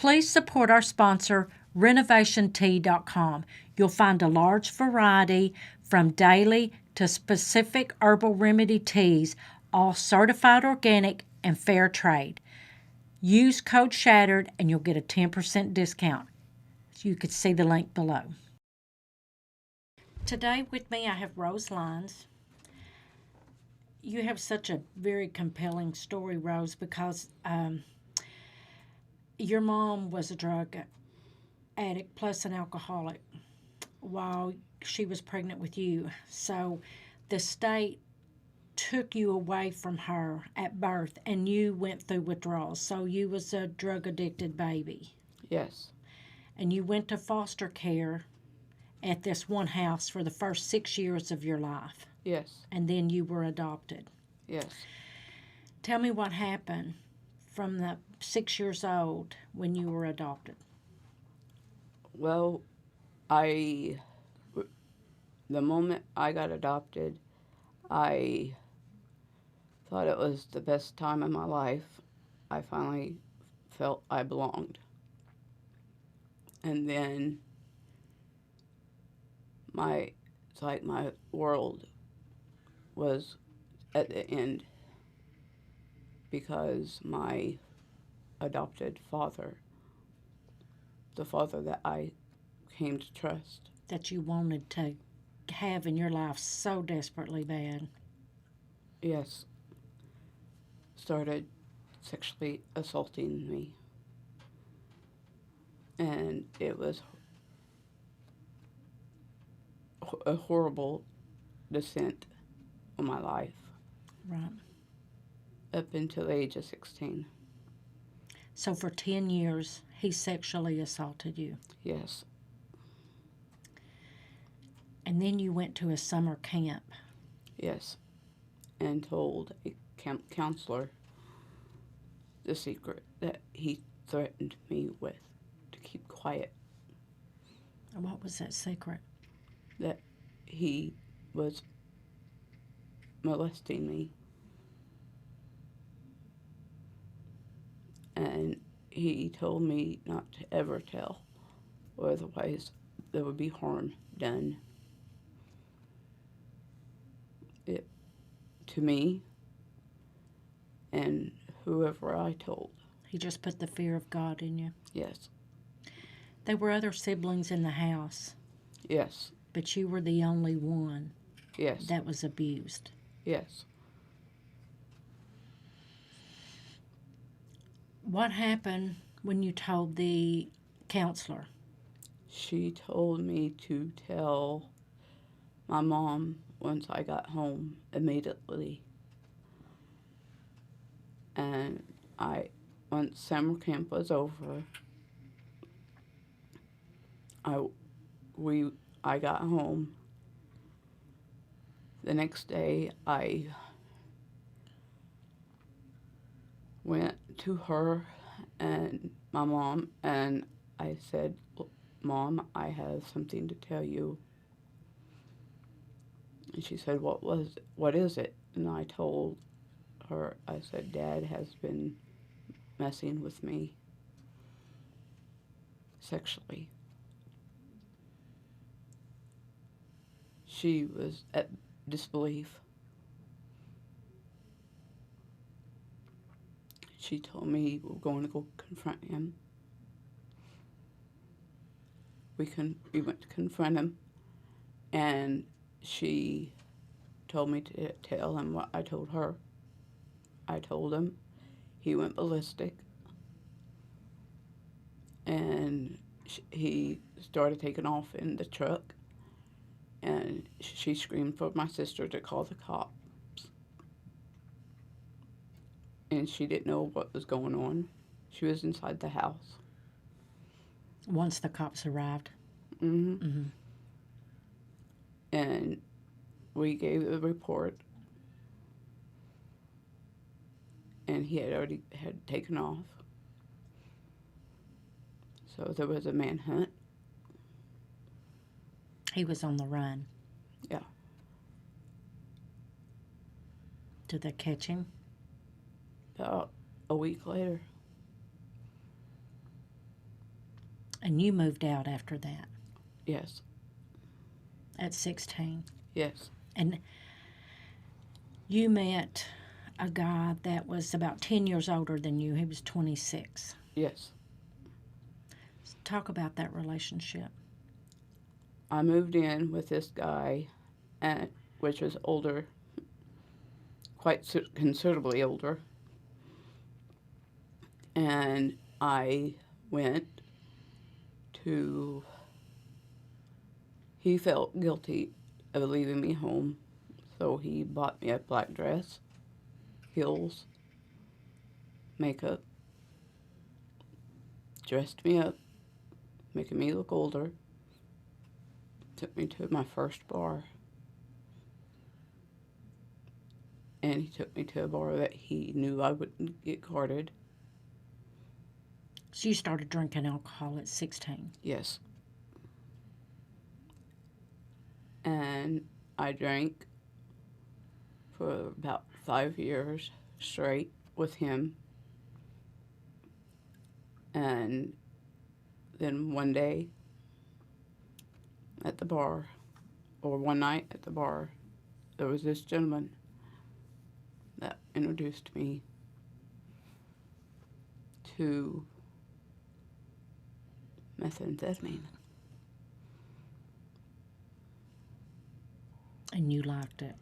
Please support our sponsor, renovationtea.com. You'll find a large variety from daily to specific herbal remedy teas, all certified organic and fair trade. Use code SHATTERED and you'll get a 10% discount. You could see the link below. Today with me I have Rose Lyons. You have such a very compelling story, Rose, because your mom was a drug addict plus an alcoholic while she was pregnant with you. So the state took you away from her at birth and you went through withdrawals. So you was a drug addicted baby. Yes. And you went to foster care at this one house for the first 6 years of your life. Yes. And then you were adopted. Yes. Tell me what happened from the 6 years old when you were adopted. Well, the moment I got adopted, I thought it was the best time of my life. I finally felt I belonged. And then it's like my world was at the end because my adopted father, the father that I came to trust, That you wanted to have in your life so desperately bad. yes, started sexually assaulting me. And it was a horrible descent on my life. Right. Up until the age of 16. So for 10 years, he sexually assaulted you. Yes. And then you went to a summer camp. Yes. And told a camp counselor the secret that he threatened me with to keep quiet. And what was that secret? That he was molesting me. And he told me not to ever tell, or otherwise there would be harm done to me and whoever I told. He just put the fear of God in you. Yes. There were other siblings in the house. Yes. But you were the only one. Yes. That was abused. Yes. What happened when you told the counselor? She told me to tell my mom once I got home immediately. And once summer camp was over, I got home. The next day, I went to her and my mom, and I said, "Mom, I have something to tell you." And she said, "What is it?" And I told her, I said, "Dad has been messing with me sexually." She was at disbelief. She told me we're going to go confront him. We went to confront him, and she told me to tell him what I told her. I told him. He went ballistic, and he started taking off in the truck, and she screamed for my sister to call the cops. And she didn't know what was going on. She was inside the house. Once the cops arrived? Mm-hmm. Mm-hmm. And we gave the report, and he had already taken off. So there was a manhunt. He was on the run. Yeah. Did they catch him? About a week later. And you moved out after that Yes. at 16. Yes. And you met a guy that was about 10 years older than you. He was 26. Yes. Talk about that relationship. I moved in with this guy, and which was older, quite considerably older. And I went to. He felt guilty of leaving me home, so he bought me a black dress, heels, makeup, dressed me up, making me look older, took me to my first bar, and he took me to a bar that he knew I wouldn't get carded. So you started drinking alcohol at 16. Yes. And I drank for about 5 years straight with him. And then one day at the bar, or one night at the bar, there was this gentleman that introduced me to methamphetamine. And you liked it.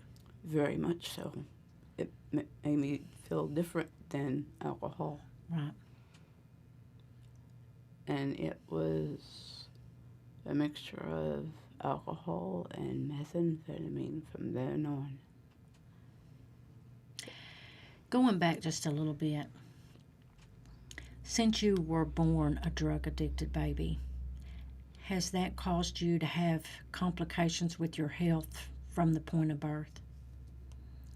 Very much so. It made me feel different than alcohol. Right. And it was a mixture of alcohol and methamphetamine from then on. Going back just a little bit, since you were born a drug addicted baby, has that caused you to have complications with your health from the point of birth?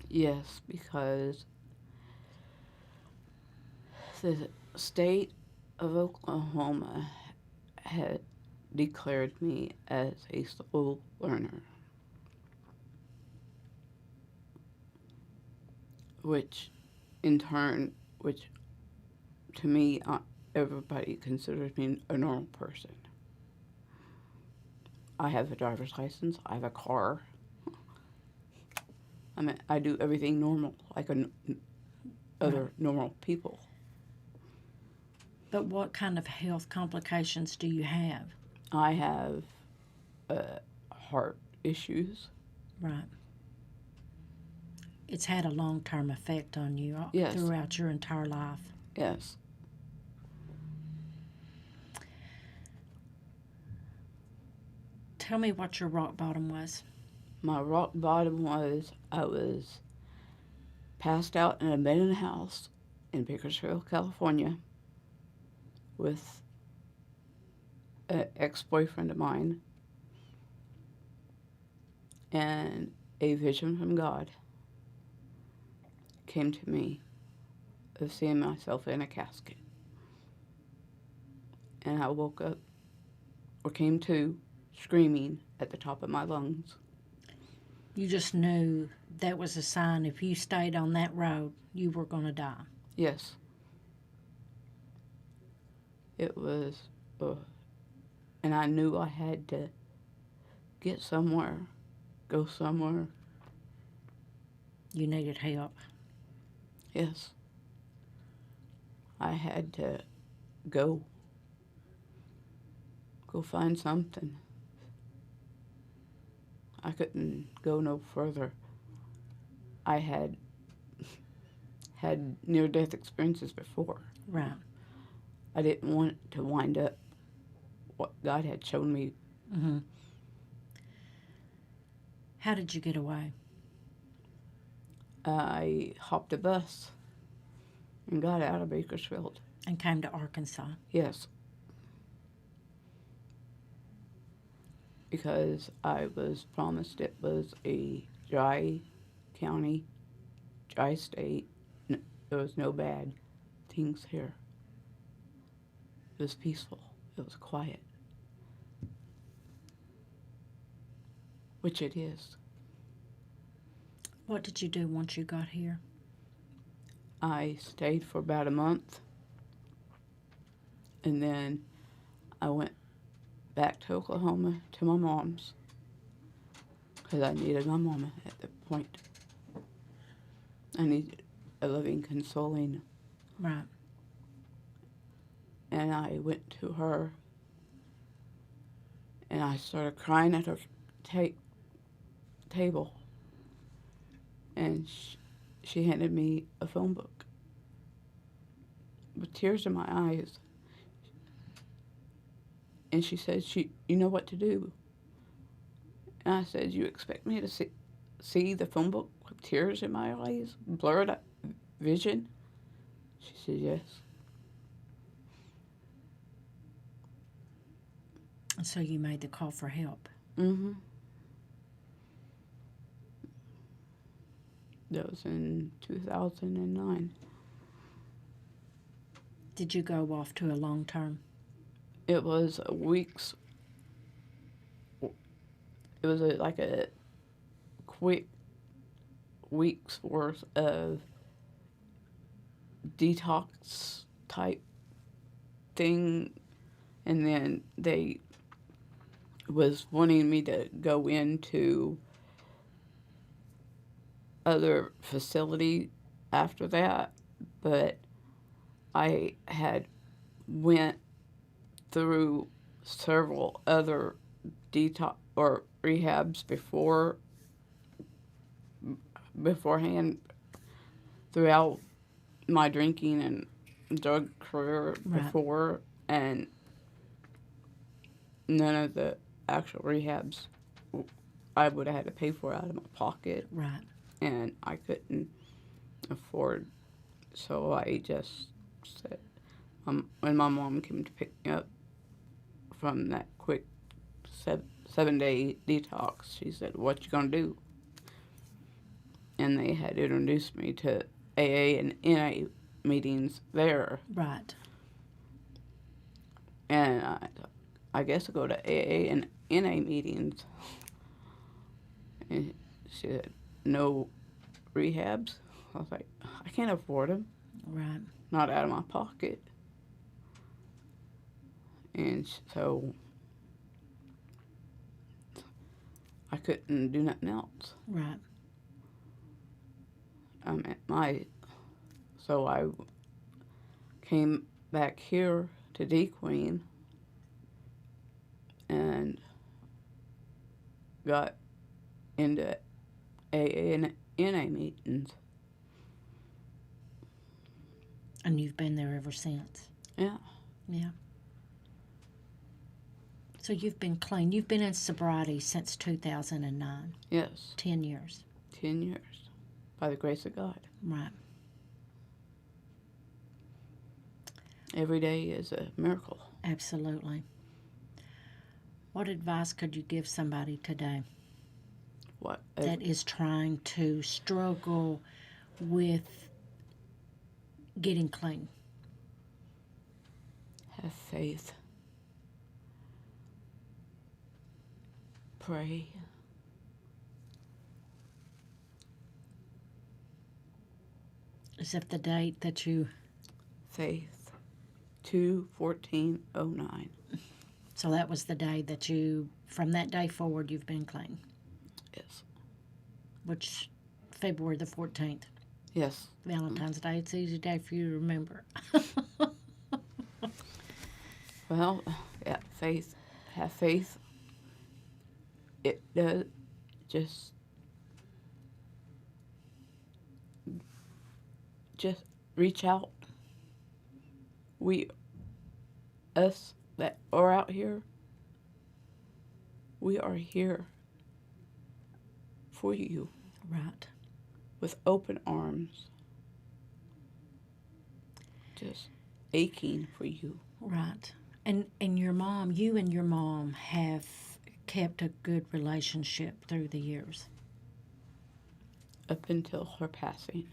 Yes, because the state of Oklahoma had declared me as a slow learner, which in turn, which to me, everybody considers me a normal person. I have a driver's license, I have a car. I mean, I do everything normal, like other normal people. But what kind of health complications do you have? I have heart issues. Right. It's had a long-term effect on you Yes. throughout your entire life. Yes. Tell me what your rock bottom was. My rock bottom was I was passed out in a abandoned house in Bakersfield, California, with an ex-boyfriend of mine, and a vision from God came to me of seeing myself in a casket. And I woke up, or came to, screaming at the top of my lungs. You just knew that was a sign if you stayed on that road, you were going to die. Yes. It was, and I knew I had to get somewhere, go somewhere. You needed help. Yes. I had to go find something. I couldn't go no further. I had near-death experiences before. Right. I didn't want to wind up what God had shown me. Mm-hmm. How did you get away? I hopped a bus and got out of Bakersfield. And came to Arkansas. Yes. Because I was promised it was a dry county, dry state. There was no bad things here. It was peaceful. It was quiet. Which it is. What did you do once you got here? I stayed for about a month. And then I went back to Oklahoma to my mom's because I needed my mama at the point. I needed a loving, consoling. Right. And I went to her and I started crying at her table. And she handed me a phone book with tears in my eyes. And she said, you know what to do. And I said, you expect me to see the phone book with tears in my eyes? Blurred vision? She said, yes. And so you made the call for help. Mm-hmm. That was in 2009. Did you go off to a long term? It was like a quick week's worth of detox type thing, and then they was wanting me to go into other facility after that, but I had went through several other detox or rehabs beforehand throughout my drinking and drug career before, and none of the actual rehabs I would have had to pay for out of my pocket. Right. And I couldn't afford, so I just said, when my mom came to pick me up from that quick 7-day detox, she said, what you gonna do? And they had introduced me to AA and NA meetings there. Right. And I guess I'll go to AA and NA meetings. And she said, no rehabs? I was like, I can't afford them. Right. Not out of my pocket. And so I couldn't do nothing else. Right. So I came back here to D Queen and got into AA and NA meetings. And you've been there ever since? Yeah. Yeah. So you've been clean. You've been in sobriety since 2009. Yes. 10 years. 10 years. By the grace of God. Right. Every day is a miracle. Absolutely. What advice could you give somebody today What? that is trying to struggle with getting clean? Have faith. Pray. Is that the date that you... Faith. 2/14/09. So that was the day that you... From that day forward, you've been clean. Yes. Which... February the 14th. Yes. Valentine's Day. It's an easy day for you to remember. Well, yeah, faith. Have faith. It does just reach out. Us that are out here, we are here for you. Right. With open arms. Just aching for you. Right. And your mom, you and your mom have kept a good relationship through the years. Up until her passing.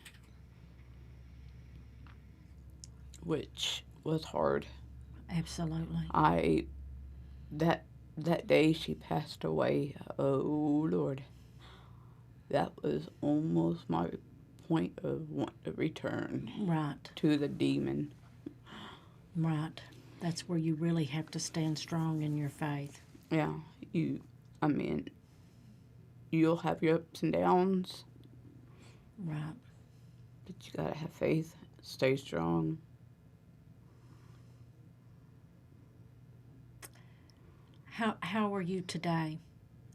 Which was hard. Absolutely. That day she passed away, oh Lord, that was almost my point of wanting to return. Right. To the demon. Right. That's where you really have to stand strong in your faith. Yeah, I mean, you'll have your ups and downs, Right. but you gotta have faith, stay strong. How are you today?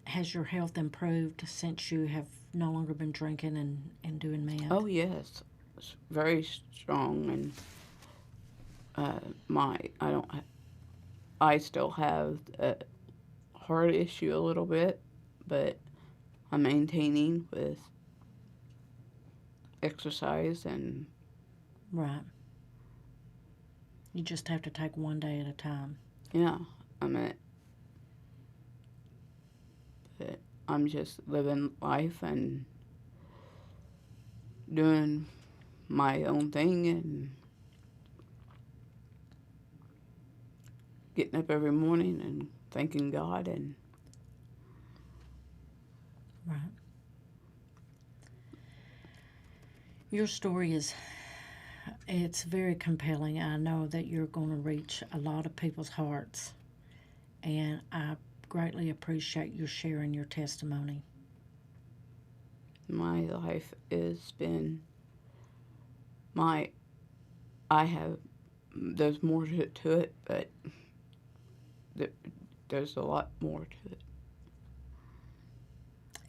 Has your health improved since you have no longer been drinking and doing meth? Oh yes, it's very strong, and I still have a heart issue a little bit, but I'm maintaining with exercise and Right. You just have to take one day at a time. yeah, but I'm just living life and doing my own thing and getting up every morning and thanking God and Right. Your story it's very compelling. I know that you're going to reach a lot of people's hearts, and I greatly appreciate you sharing your testimony. my life has been my I have there's more to it, but there's a lot more to it.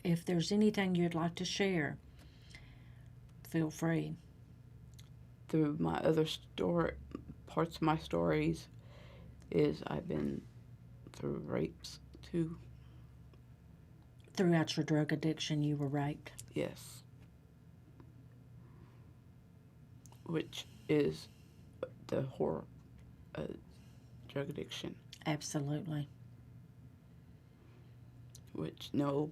If there's anything you'd like to share, feel free. Through my other story, parts of my stories is I've been through rapes too. Throughout your drug addiction, you were raped. Yes, which is the horror of drug addiction, Absolutely. which no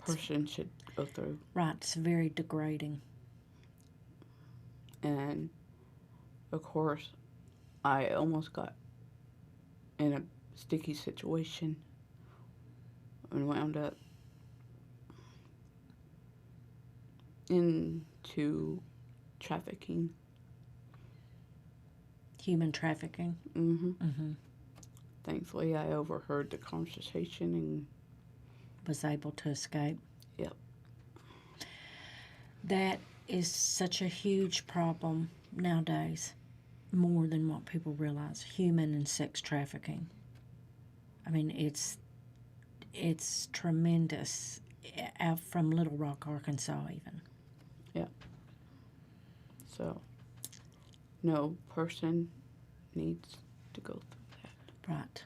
person should go through. Right. It's very degrading. And of course, I almost got in a sticky situation and wound up into trafficking. Human trafficking. Mm-hmm. Thankfully, I overheard the conversation and Was able to escape. yep. That is such a huge problem nowadays, more than what people realize. Human and sex trafficking. I mean, it's tremendous out from Little Rock, Arkansas, even. Yep. So, no person needs to go through that. Right.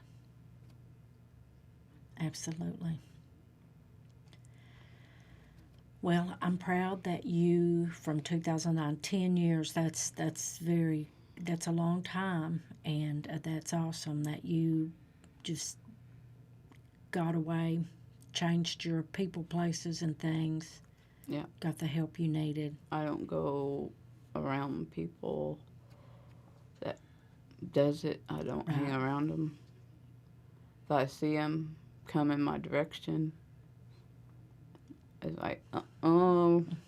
Absolutely. Well, I'm proud that you, from 2009, 10 years, that's a long time, and that's awesome that you just got away, changed your people, places, and things. Yeah. Got the help you needed. I don't go around people that does it. I don't hang Right. around them. If I see them come in my direction, it's like,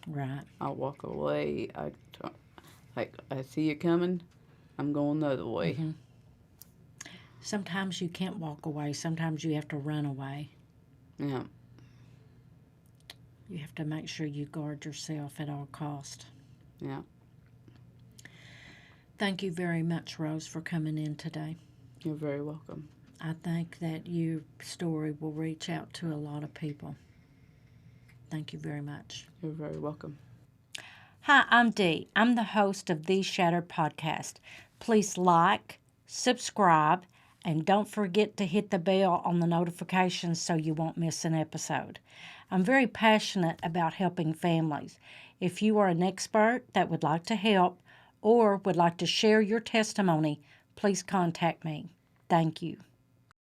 Right. I'll walk away. I see you coming, I'm going the other way. Mm-hmm. Sometimes you can't walk away. Sometimes you have to run away. Yeah. You have to make sure you guard yourself at all cost. Yeah. Thank you very much, Rose, for coming in today. You're very welcome. I think that your story will reach out to a lot of people. Thank you very much. You're very welcome. Hi, I'm Dee. I'm the host of The Shattered Podcast. Please like, subscribe, and don't forget to hit the bell on the notifications so you won't miss an episode. I'm very passionate about helping families. If you are an expert that would like to help or would like to share your testimony, please contact me. Thank you.